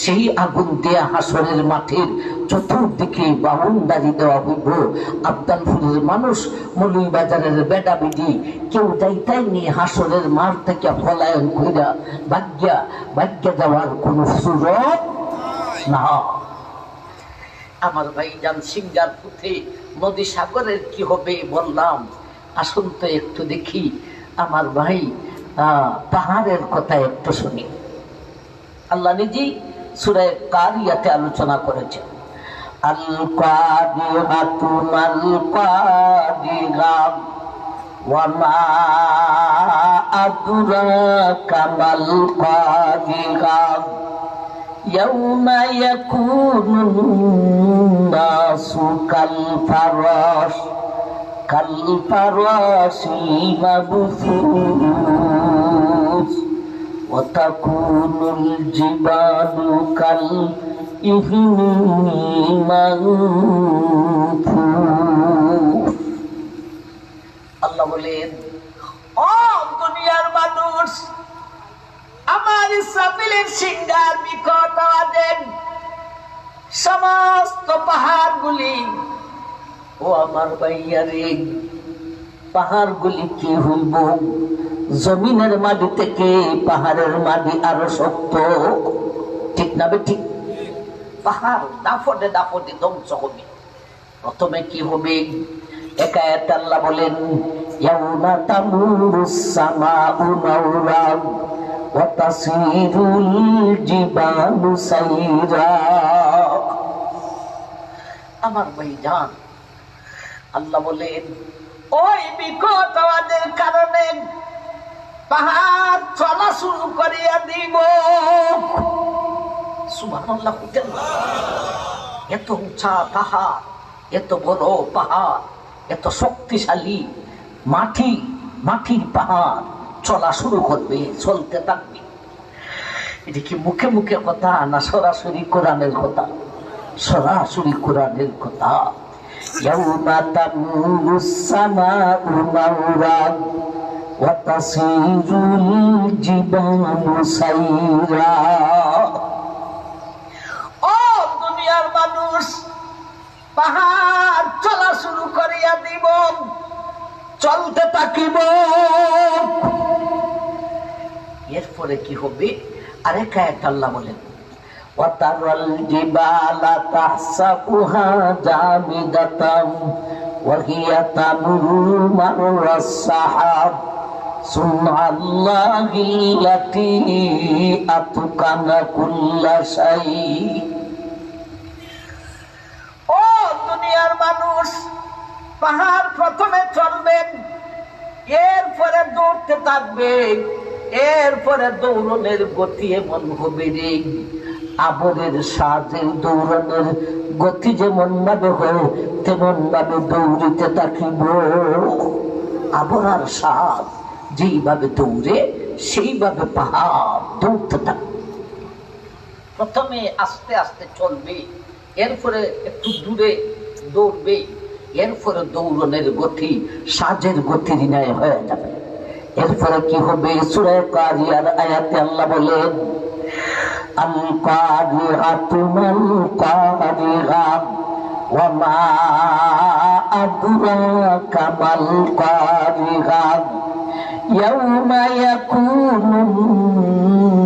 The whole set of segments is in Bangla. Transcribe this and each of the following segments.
সেই আগুন দিয়া হাসরের মাঠের চতুর্দিকে বাউন্ডারি দেওয়া হইব। আবদালপুরের মানুষ, মৌলভীবাজারের বেডা বেডি কেউ যাইতাইনি হাসরের মাঠ থেকে পলায়ন কইরা ভাগ্যা যাওয়ার কোন সুযোগ না। আমার ভাই যান সিঙ্গারপুরে নদী সাগরের কি হবে বললাম, আসুন তো একটু দেখি। আমার ভাই পাহাড়ের কথা একটু শুনি। আল্লাহ নিজেই সূরা কারিয়াতে আলোচনা করেছেন, আল কারিয়াতু মাল কারিয়া ওয়া মা আদরাকা মাল কারিয়া ইয়াউমা ইয়াকুনুন নাসু কাল ফারাশি মাবসুস ওয়া তাকুনুল জিবালু কাল ইহনি মানফুস। আল্লাহ বলেন, ও দুনিয়ার মানুষ, আমার ইসরাফিলের সিংহার বিকট আওয়াজে সমস্ত পাহাড়গুলি, ও আমার ভাইয়ারে, পাহাড়গুলি কি হইব? জমিনের মাটি থেকে পাহাড়ের মাটি আরো শক্ত, ঠিক না ঠিক? পাহাড় দাফটে দাফটে ধ্বংস হবে। প্রথমে কি হবে? একায়াত আল্লাহ বলেন, ইয়াউমা তামুরুস সামাউ মাওরা ওয়া তাসিরুল জিবালু সাইরা। আমার ভাইজান, আল্লাহ বলেন, ওই বিকট আওয়াজের কারণে পাহাড় চলা শুরু করিয়া দিব। সুবহানাল্লাহ। এত উঁচা পাহাড়, এত বড় পাহাড়, এত শক্তিশালী মাটির পাহাড় চলা শুরু করবে, চলতে থাকবে। এটা কি মুখে মুখে কথা না সরাসরি কোরআনের কথা? সরাসরি কোরআনের কথা। ইয়াউমা তামুরুস সামাউ মাওরা ওয়া তাসিরুল জিবালু সাইরা। ও দুনিয়ার মানুষ, পাহাড় চলা শুরু করিয়া দিব, চলতে থাকিব। এরপরে কি হবে? আরেক আয়াত আল্লাহ বলেন, ওয়াতারাল জিবালা তাহসাবুহা জামিদাতাম ওয়া হিয়া তামুরু মাররাস সাহাব সুবহানাল্লাহিল্লাতী আতকানা কুল্লা শাই। ও দুনিয়ার মানুষ, পাহাড় প্রথমে চলবেন, এরপরে দৌড়তে থাকবে, এরপরে দৌড়নের গতি এমন হবে রে, আবরের সাজের দৌড়নের গতি যেমন ভাবে হয় তেমন ভাবে দৌড়িতে থাকিব। আবরার সাজ যেইভাবে দৌড়ে সেইভাবে পাহাড় দৌড়তে থাকবে। প্রথমে আস্তে আস্তে চলবে, এরপরে একটু দূরে দৌড়বে, এরপরে দৌড়নের গতি সাজের গতির ন্যায় হয়ে যাবে। এরপরে কি হবে? সূরা কারিয়ার আয়াতে আল্লাহ বলেন, আল কারিয়াতু মাল কারিয়া ওয়া মা আদরাকা মাল কারিয়া ইয়াউমা ইয়াকুনুন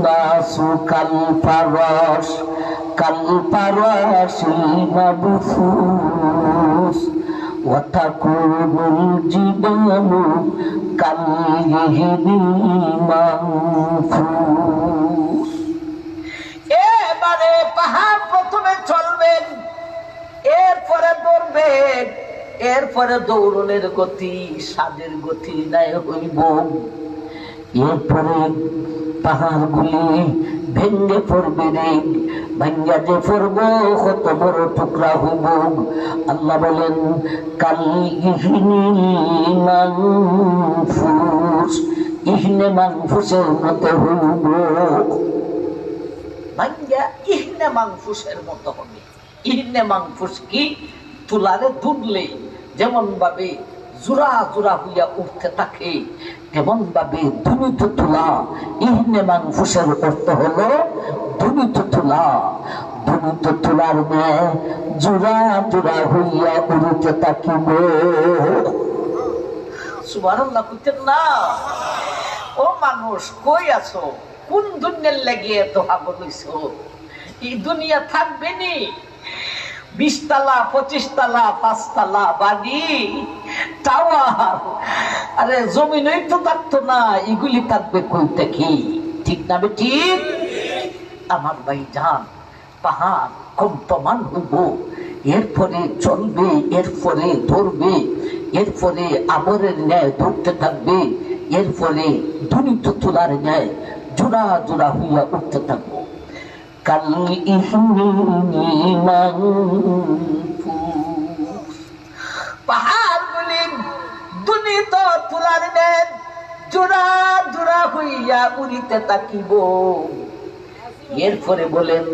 নাসু কাল ফারাশি মাবসুস ওয়া তাকুনুল জিবালু কাল ইহনি মানফুস। এবারে পাহাড় প্রথমে চলবেন, এরপরে দৌড়বেন, এরপরে দৌড়নের গতি সাজের গতি নাই হইব। এরপরে পাহাড়গুলি ভেঙ্গে পড়বে রে, ভাঙ্গা যে পড়ব কত বড় টুকরা হইব। আল্লাহ বলেন, কাল ইহনি মানফুস, ইহনে মানফুসের মতো হইব। ভাঙ্গা ইহনে মানফুসের মতো হবে। ইহনে মানফুস কি? তুলারে দুধলে যেমন ভাবে জোড়া জোড়া হইয়া উঠতে থাকে, কেমন ভাবে ধ্বনিত তুলা, ইহনে মাংফুসের অর্থ হলো ধ্বনিত তুলা। ধ্বনিত তুলার ন্যায় জোড়া জোড়া হইয়া উড়িতে থাকিব। সুবহানাল্লাহ কইতেন না? ও মানুষ কই আছো? কোন দুনিয়ার লাগিয়ে এত পাগল হইছো? এই দুনিয়া থাকবে নি? 20 তলা 25 তলা 5 তলা বাড়ি, টাওয়ার, আরে জমিনই তো থাকতো না, এগুলি থাকবে কই থেকে? ঠিক না ঠিক? আমার ভাই জান, পাহাড় কম্পমান হইব, এরপরে চলবে, এরপরে ধরবে, এরপরে আবরের ন্যায় ধরতে থাকবে, এরপরে ধ্বনিত তুলার ন্যায় জোড়া জোড়া হইয়া উঠতে থাকবো। পাহাড়গুলি ধ্বনিত তুলার ন্যায় জোড়া জোড়া হইয়া উড়িতে থাকিব। এরপরে বলেন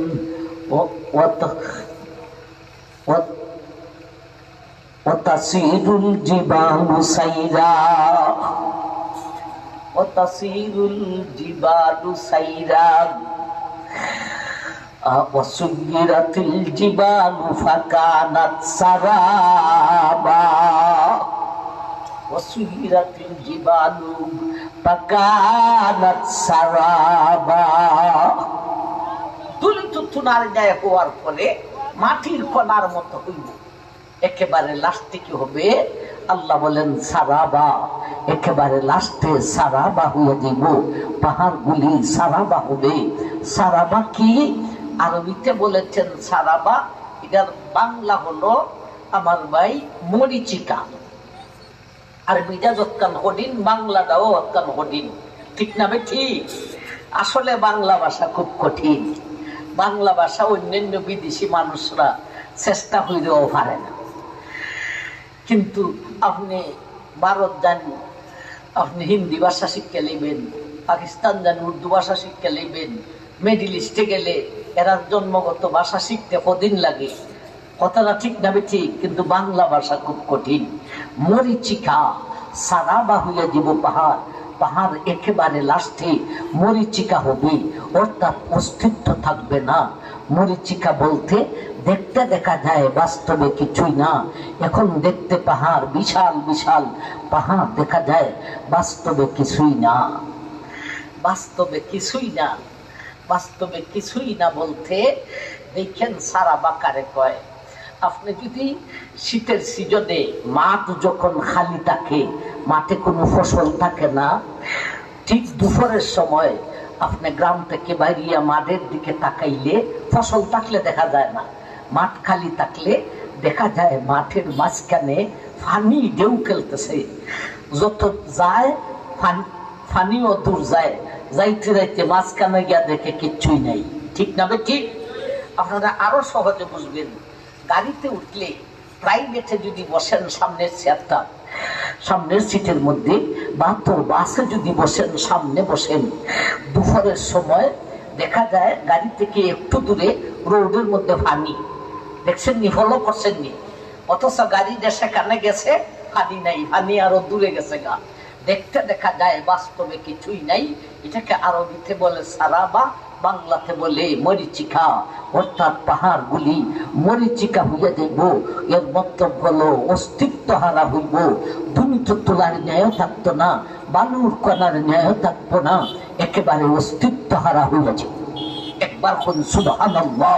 ওয়াতাসিরুল জিবালু সাইরা, ওয়াতাসিরুল জিবালু সাইরা, ওয়াসুয়িরাতিল জিবালু ফাকানাত সারাবা, ওয়াসুয়িরাতিল জিবালু ফাকানাত সারাবা। ধ্বনিত তুলার ন্যায় হওয়ার ফলে মাটির কণার মতো হইব। একেবারে লাস্টে কি হবে? আল্লাহ বলেন সারাবা, একেবারে লাস্টে সারাবা হয়ে যাব, পাহাড়গুলি সারাবা হবে। সারাবা কি? আরবিতে বলেছেন সারাবা, এটার বাংলা হলো আমার ভাই মরিচিকা। আরবিটা যৎকান হডিন, বাংলাটাও অৎকান হডিন। ঠিক না ভাই? ঠিক। আসলে বাংলা ভাষা খুব কঠিন। বাংলা ভাষা অন্যান্য বিদেশি মানুষরা চেষ্টা হইলেও পারে না। কিন্তু আপনি ভারত যান, আপনি হিন্দি ভাষা শিক্ষা নেবেন, পাকিস্তান যান উর্দু ভাষা শিক্ষা নেবেন, মিডল ইস্টে গেলে এরা জন্মগত ভাষা শিখতে কদিন লাগে। কথাটা ঠিক না ঠিক? কিন্তু বাংলা ভাষা খুব কঠিন। মরিচিকা, সারাবা হইয়া যাব পাহাড়, পাহাড় একেবারে লাস্টে মরিচিকা হবে, অর্থাৎ অস্তিত্ব থাকবে না। মরিচিকা বলতে দেখতে দেখা যায়, বাস্তবে কিছুই না। এখন দেখতে পাহাড় বিশাল বিশাল পাহাড় দেখা যায়, বাস্তবে কিছুই না। বাস্তবে কিছুই না, বাস্তবে কিছুই না বলতে দেখেন সারাবা কারে কয়। আপনি যদি শীতের সিজনে মাঠ যখন খালি থাকে, মাঠে কোনো ফসল থাকে না, ঠিক দুপুরের সময় আপনি গ্রাম থেকে বাইরিয়া মাঠের দিকে তাকাইলে ফসল থাকলে দেখা যায় না, মাঠ খালি থাকলে দেখা যায় মাঠের মাঝখানে পানি ঢেউ খেলতেছে। যত যায় পানিও দূর যায়, যাইতে যাইতে মাঝখানে গিয়া দেখে কিচ্ছুই নাই। ঠিক না বে ঠিক? আপনারা আরো সহজে বুঝবেন। গাড়িতে উঠলে, প্রাইভেটে যদি বসেন সামনের চেয়ারটা, সামনের সিটের মধ্যে, বা তো বাসে যদি বসেন, সামনে বসেন, দুপুরের সময় দেখা যায় গাড়ি থেকে একটু দূরে রোডের মধ্যে পানি। দেখছেন নি? ফলো করছেন নি? অথচ গাড়ি দেশে কানে গেছে, পানি নাই, পানি আরো দূরে গেছে গা। দেখতে দেখা যায় বাস্তবে কিছুই নাই। এটাকে আরবিতে বলে সারাবা, বাংলাতে বলে মরিচিকা, অর্থাৎ পাহাড়গুলি মরিচিকা হইয়া যাইব। এর মতলব হলো অস্তিত্ব হারা হইব, ধ্বনিত তুলার ন্যায় থাকতো না, বালুর কণার ন্যায় থাকবো না, একেবারে অস্তিত্ব হারা হইয়া যাবে। একবার কোন সুবহানাল্লাহ।